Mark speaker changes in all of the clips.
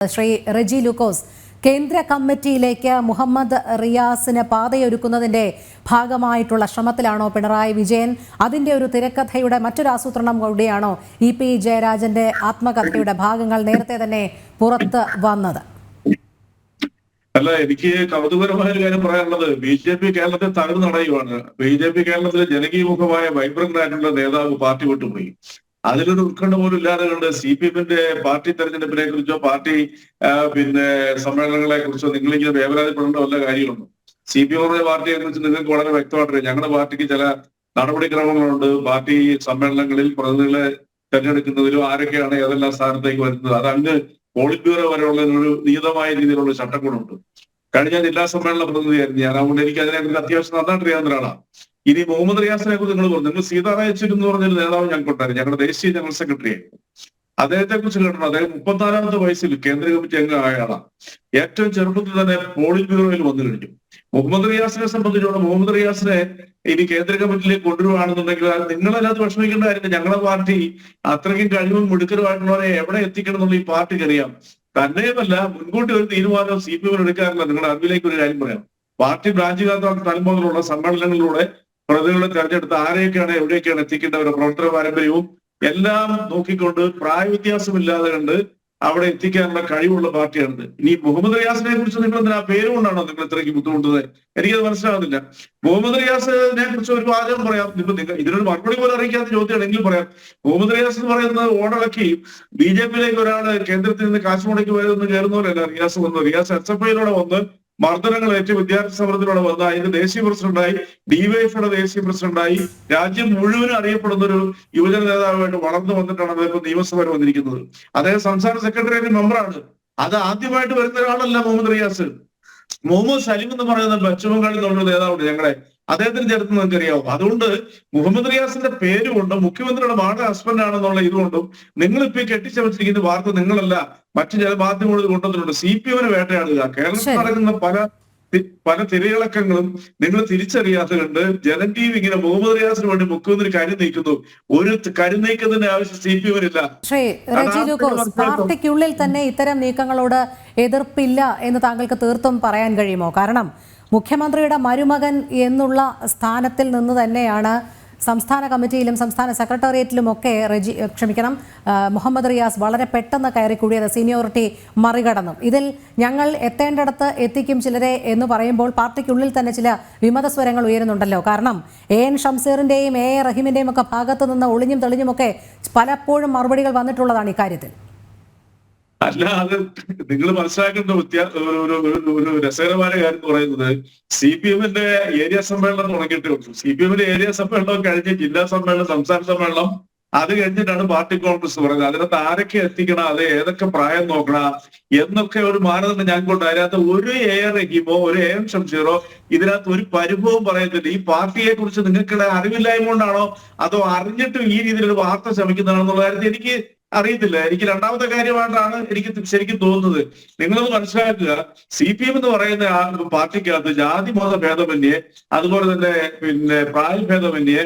Speaker 1: ശ്രീ റെജി ലൂക്കോസ്, കേന്ദ്ര കമ്മിറ്റിയിലേക്ക് മുഹമ്മദ് റിയാസിന് പാതയൊരുക്കുന്നതിന്റെ ഭാഗമായിട്ടുള്ള ശ്രമത്തിലാണോ പിണറായി വിജയൻ? അതിന്റെ ഒരു തിരക്കഥയുടെ മറ്റൊരു ആസൂത്രണം കൂടിയാണോ ഇ.പി. ജയരാജന്റെ ആത്മകഥയുടെ ഭാഗങ്ങൾ നേരത്തെ തന്നെ പുറത്ത് വന്നത്?
Speaker 2: അല്ല, എനിക്ക് കൗതുകരമായ ഒരു കാര്യം പറയാനുള്ളത്, ബി.ജെ.പി. കേരളത്തിൽ തകർന്നടയുവാണ്. ബി.ജെ.പി. കേരളത്തിലെ ജനകീയമുഖമായ വൈബ്രന്റ് ആയിട്ടുള്ള നേതാവ് പാർട്ടി വിട്ടുപോയി. അതിലൊരു ഉത്കണ്ഠ പോലും ഇല്ലാതെ കണ്ട് CPM-ന്റെ പാർട്ടി തെരഞ്ഞെടുപ്പിനെ കുറിച്ചോ പാർട്ടി സമ്മേളനങ്ങളെ കുറിച്ചോ നിങ്ങളിങ്ങനെ വേവലാതിപ്പെടേണ്ട വല്ല കാര്യമുണ്ടോ? CPM പാർട്ടിയെ കുറിച്ച് നിങ്ങൾക്ക് വളരെ വ്യക്തമായിട്ടറിയാം. ഞങ്ങളുടെ പാർട്ടിക്ക് ചില നടപടിക്രമങ്ങളുണ്ട്. പാർട്ടി സമ്മേളനങ്ങളിൽ പ്രതിനിധികളെ തെരഞ്ഞെടുക്കുന്നതിലും ആരൊക്കെയാണ് ഏതെല്ലാം സ്ഥാനത്തേക്ക് വരുന്നത്, അത് അങ്ങ് പോളിറ്റ് ബ്യൂറോ വരെയുള്ള ഒരു നിയതമായ രീതിയിലുള്ള ചട്ടങ്ങളുണ്ട്. കഴിഞ്ഞ ജില്ലാ സമ്മേളന പ്രതിനിധിയായിരുന്നു ഞാൻ. അതുകൊണ്ട് എനിക്ക് അതിനെക്കുറിച്ച് അത്യാവശ്യം നന്നായിട്ട് അറിയാവുന്ന ഒരാളാണ്. ഇനി മുഹമ്മദ് റിയാസിനെ കുറിച്ച് നിങ്ങൾ പറഞ്ഞു, നിങ്ങൾ സീതാറായച്ചൂർ എന്ന് പറഞ്ഞൊരു നേതാവ് ഞങ്ങൾക്കുണ്ടായിരുന്നു, ഞങ്ങളുടെ ദേശീയ ജനറൽ സെക്രട്ടറി ആയിരുന്നു. അദ്ദേഹത്തെ കുറിച്ച് കേട്ടോ, അദ്ദേഹം 34ാമത്തെ വയസ്സിൽ കേന്ദ്ര കമ്മിറ്റി അംഗമായ ആളാണ്. ഏറ്റവും ചെറുപ്പത്തിൽ തന്നെ പോളിറ്റ് ബ്യൂറോയിൽ വന്നു കഴിഞ്ഞു. മുഹമ്മദ് റിയാസിനെ സംബന്ധിച്ചോളം മുഹമ്മദ് റിയാസിനെ ഇനി കേന്ദ്ര കമ്മിറ്റിയിലേക്ക് കൊണ്ടുവരുവാണെന്നുണ്ടെങ്കിൽ നിങ്ങളല്ലാതെ വിഷമിക്കേണ്ട കാര്യമില്ല. ഞങ്ങളുടെ പാർട്ടി അത്രയ്ക്കും കഴിവും മിടുക്കരുമായിട്ടുള്ളവരെ എവിടെ എത്തിക്കണം എന്നുള്ള ഈ പാർട്ടിക്ക് അറിയാം. തന്നെയുമല്ല, മുൻകൂട്ടി ഒരു തീരുമാനം CPM എടുക്കാറില്ല. നിങ്ങളുടെ അറിവിലേക്ക് ഒരു കാര്യം പറയാം. പാർട്ടി ബ്രാഞ്ചുകാർ തലമുതലുള്ള സമ്മേളനങ്ങളിലൂടെ പ്രതികളെ തെരഞ്ഞെടുത്ത് ആരെയൊക്കെയാണ് എവിടെയൊക്കെയാണ് എത്തിക്കേണ്ടവരുടെ പ്രവർത്തന പാരമ്പര്യവും എല്ലാം നോക്കിക്കൊണ്ട് പ്രായവ്യത്യാസമില്ലാതെ കണ്ട് അവിടെ എത്തിക്കാനുള്ള കഴിവുള്ള പാർട്ടിയാണിത്. ഇനി മുഹമ്മദ് റിയാസിനെ കുറിച്ച് നിങ്ങൾ എന്തിനാ പേരുകൊണ്ടാണോ നിങ്ങൾ ഇത്രയ്ക്ക് ബുദ്ധിമുട്ടുന്നത്? എനിക്കത് മനസ്സിലാകുന്നില്ല. മുഹമ്മദ് റിയാസിനെ കുറിച്ച് ഒരു വാചകം പറയാം. ഇപ്പൊ നിങ്ങൾ ഇതിനൊരു മറുപടി പോലും അറിയിക്കാത്ത ചോദ്യമാണെങ്കിലും പറയാം. മുഹമ്മദ് റിയാസ് എന്ന് പറയുന്നത് ഓടളക്കി BJP-യിലേക്ക് ഒരാള് കേന്ദ്രത്തിൽ നിന്ന് കാശ് മുടക്കി വരുമെന്ന് കയറുന്നവരല്ല റിയാസ് വന്നു. റിയാസ് SFI-യിലൂടെ വന്ന് മർദ്ദനങ്ങൾ ഏറ്റവും വിദ്യാർത്ഥി സമരത്തിലൂടെ വന്ന് അതിന്റെ ദേശീയ പ്രസിഡന്റായി, DYF-യുടെ ദേശീയ പ്രസിഡന്റായി, രാജ്യം മുഴുവനും അറിയപ്പെടുന്ന ഒരു യുവജന നേതാവായിട്ട് വളർന്നു വന്നിട്ടാണ് അദ്ദേഹം ഇപ്പൊ നിയമസഭയിൽ വന്നിരിക്കുന്നത്. അദ്ദേഹം സംസ്ഥാന സെക്രട്ടേറിയറ്റ് മെമ്പറാണ്. അത് ആദ്യമായിട്ട് വരുന്ന ഒരാളല്ല മുഹമ്മദ് റിയാസ്. മുഹമ്മദ് സലീം എന്ന് പറയുന്ന പശ്ചിമ ബംഗാളിൽ നിന്നുള്ള നേതാവുണ്ട് ഞങ്ങളെ, അദ്ദേഹത്തിന് ചേർത്ത് നിങ്ങൾക്ക് അറിയാവും. അതുകൊണ്ട് മുഹമ്മദ് റിയാസിന്റെ പേരുകൊണ്ടും മുഖ്യമന്ത്രിയുടെ മകളുടെ ഹസ്ബൻഡ് ആണെന്നുള്ള ഇതുകൊണ്ടും നിങ്ങളിപ്പോ കെട്ടിച്ചമച്ചിരിക്കുന്ന വാർത്ത നിങ്ങളല്ല മറ്റു ചില മാധ്യമങ്ങളിൽ കൊണ്ടുവന്നിട്ടുണ്ട്. CPM-ന് വേട്ടയാടുക. കേരളത്തിൽ നടക്കുന്ന പല തിരയിളക്കങ്ങളും നിങ്ങൾ തിരിച്ചറിയാതെ കണ്ട് ജനം TV ഇങ്ങനെ മുഹമ്മദ് റിയാസിന് വേണ്ടി മുഖ്യമന്ത്രി കരുനീക്കുന്നു. ഒരു കരുനീക്കത്തിന്റെ ആവശ്യം CPM-നില്ല.
Speaker 1: പാർട്ടിക്കുള്ളിൽ തന്നെ ഇത്തരം നീക്കങ്ങളോട് എതിർപ്പില്ല എന്ന് താങ്കൾക്ക് തീർത്തും പറയാൻ കഴിയുമോ? കാരണം മുഖ്യമന്ത്രിയുടെ മരുമകൻ എന്നുള്ള സ്ഥാനത്തിൽ നിന്ന് തന്നെയാണ് സംസ്ഥാന കമ്മിറ്റിയിലും സംസ്ഥാന സെക്രട്ടേറിയറ്റിലുമൊക്കെ മുഹമ്മദ് റിയാസ് വളരെ പെട്ടെന്ന് കയറിക്കൂടിയത്, സീനിയോറിറ്റി മറികടന്നു. ഇതിൽ ഞങ്ങൾ എത്തേണ്ടിടത്ത് എത്തിക്കും ചിലരെ എന്ന് പറയുമ്പോൾ പാർട്ടിക്കുള്ളിൽ തന്നെ ചില വിമതസ്വരങ്ങൾ ഉയരുന്നുണ്ടല്ലോ. കാരണം AN ഷംസീറിന്റെയും AA റഹീമിന്റെയും ഒക്കെ ഭാഗത്തു നിന്ന് ഒളിഞ്ഞും തെളിഞ്ഞുമൊക്കെ പലപ്പോഴും മറുപടികൾ വന്നിട്ടുള്ളതാണ് ഇക്കാര്യത്തിൽ.
Speaker 2: അല്ല, അത് നിങ്ങൾ മനസ്സിലാക്കേണ്ട ഒരു രസകരമായ കാര്യം എന്ന് പറയുന്നത്, CPM-ന്റെ ഏരിയ സമ്മേളനം തുടങ്ങിയിട്ടേ ഉള്ളൂ. CPM-ന്റെ ഏരിയ സമ്മേളനം കഴിഞ്ഞ് ജില്ലാ സമ്മേളനം, സംസ്ഥാന സമ്മേളനം, അത് കഴിഞ്ഞിട്ടാണ് പാർട്ടി കോൺഗ്രസ് പറയുന്നത്. അതിനകത്ത് ആരൊക്കെ എത്തിക്കണം, അത് ഏതൊക്കെ പ്രായം നോക്കണം എന്നൊക്കെ ഒരു മാനദണ്ഡം ഞങ്ങൾക്കുണ്ട്. അതിനകത്ത് ഒരു AA റഹീമോ ഒരു AM ഷംസീറോ ഇതിനകത്ത് ഒരു പരിഭവം പറയത്തില്ല. ഈ പാർട്ടിയെ കുറിച്ച് നിങ്ങൾക്കിടെ അറിവില്ലായ്മ കൊണ്ടാണോ അതോ അറിഞ്ഞിട്ടും ഈ രീതിയിലൊരു വാർത്ത ശ്രമിക്കുന്നതാണോ എന്നുള്ള കാര്യത്തിൽ എനിക്ക് അറിയത്തില്ല. എനിക്ക് രണ്ടാമത്തെ കാര്യമായിട്ടാണ് എനിക്ക് ശരിക്കും തോന്നുന്നത്. നിങ്ങളത് മനസ്സിലാക്കുക, CPM എന്ന് പറയുന്ന പാർട്ടിക്കകത്ത് ജാതി മത ഭേദമന്യേ, അതുപോലെ തന്നെ പ്രായഭേദമന്യേ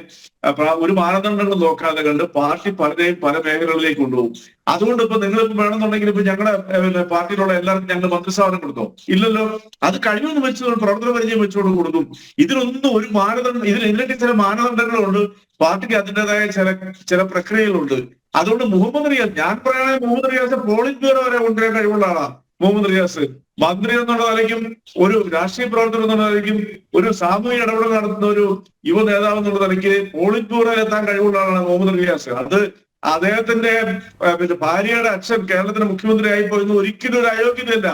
Speaker 2: ഒരു മാനദണ്ഡങ്ങൾ നോക്കാതെ കണ്ട് പാർട്ടി പലരെയും പല മേഖലകളിലേക്ക് കൊണ്ടുപോകും. അതുകൊണ്ട് ഇപ്പൊ നിങ്ങളിപ്പോ വേണമെന്നുണ്ടെങ്കിൽ ഇപ്പൊ ഞങ്ങളുടെ പാർട്ടിയിലുള്ള എല്ലാവർക്കും ഞങ്ങൾ മന്ത്രിസ്ഥാനം കൊടുത്തോ? ഇല്ലല്ലോ. അത് കഴിവെന്ന് വെച്ചുകൊണ്ട് പ്രവർത്തന പരിചയം വെച്ചുകൊണ്ട് കൊടുക്കും. ഇതിനൊന്നും ഒരു മാനദണ്ഡം, ഇതിനൊക്കെ ചില മാനദണ്ഡങ്ങളുണ്ട്. പാർട്ടിക്ക് അതിൻ്റെതായ ചില പ്രക്രിയകളുണ്ട്. അതുകൊണ്ട് മുഹമ്മദ് റിയാസ്, ഞാൻ പറയുന്നത് മുഹമ്മദ് റിയാസ് പോളിറ്റ് ബ്യൂറോ വരെ കൊണ്ടുവരാൻ കഴിവുള്ള ആളാണ്. മുഹമ്മദ് റിയാസ് മന്ത്രി എന്നുള്ള നിലയ്ക്കും ഒരു രാഷ്ട്രീയ പ്രവർത്തകർ എന്നുള്ള നിലയ്ക്കും ഒരു സാമൂഹിക ഇടപെടൽ നടത്തുന്ന ഒരു യുവ നേതാവ് എന്നുള്ള നിലയ്ക്ക് പോളിറ്റ് ബ്യൂറോയിൽ എത്താൻ കഴിവുള്ള ആളാണ് മുഹമ്മദ് റിയാസ്. അത് അദ്ദേഹത്തിന്റെ ഭാര്യയുടെ അച്ഛൻ കേരളത്തിന്റെ മുഖ്യമന്ത്രി ആയിപ്പോയെന്ന് ഒരിക്കലും ഒരു അയോഗ്യതയല്ല.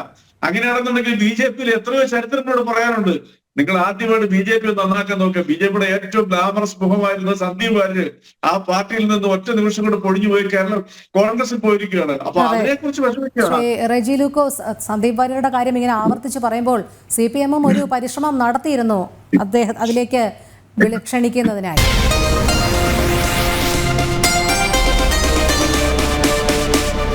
Speaker 2: അങ്ങനെയാണെന്നുണ്ടെങ്കിൽ BJP-യിൽ എത്രയോ ചരിത്രത്തിനോട് പറയാനുണ്ട്. നിങ്ങൾ ആദ്യമായിട്ട് BJP നന്നാക്കാൻ നോക്കുക. BJP-യുടെ ഏറ്റവും ഗ്ലാമറസ് മുഖമായിരുന്ന സന്ദീപ് വാര്യർ ആ പാർട്ടിയിൽ നിന്ന് ഒറ്റ നിമിഷം കൊണ്ട് പൊടിഞ്ഞു പോയി കേരളം കോൺഗ്രസിൽ പോയിരിക്കുകയാണ്. അപ്പൊ അതിനെക്കുറിച്ച് വിഷമിക്കുകയാണ്.
Speaker 1: റെജി ലൂക്കോസ്, സന്ദീപ് വാര്യരുടെ കാര്യം ഇങ്ങനെ ആവർത്തിച്ച് പറയുമ്പോൾ CPM-ഉം ഒരു പരിശ്രമം നടത്തിയിരുന്നു അദ്ദേഹം അതിലേക്ക് ക്ഷണിക്കുന്നതിനായി.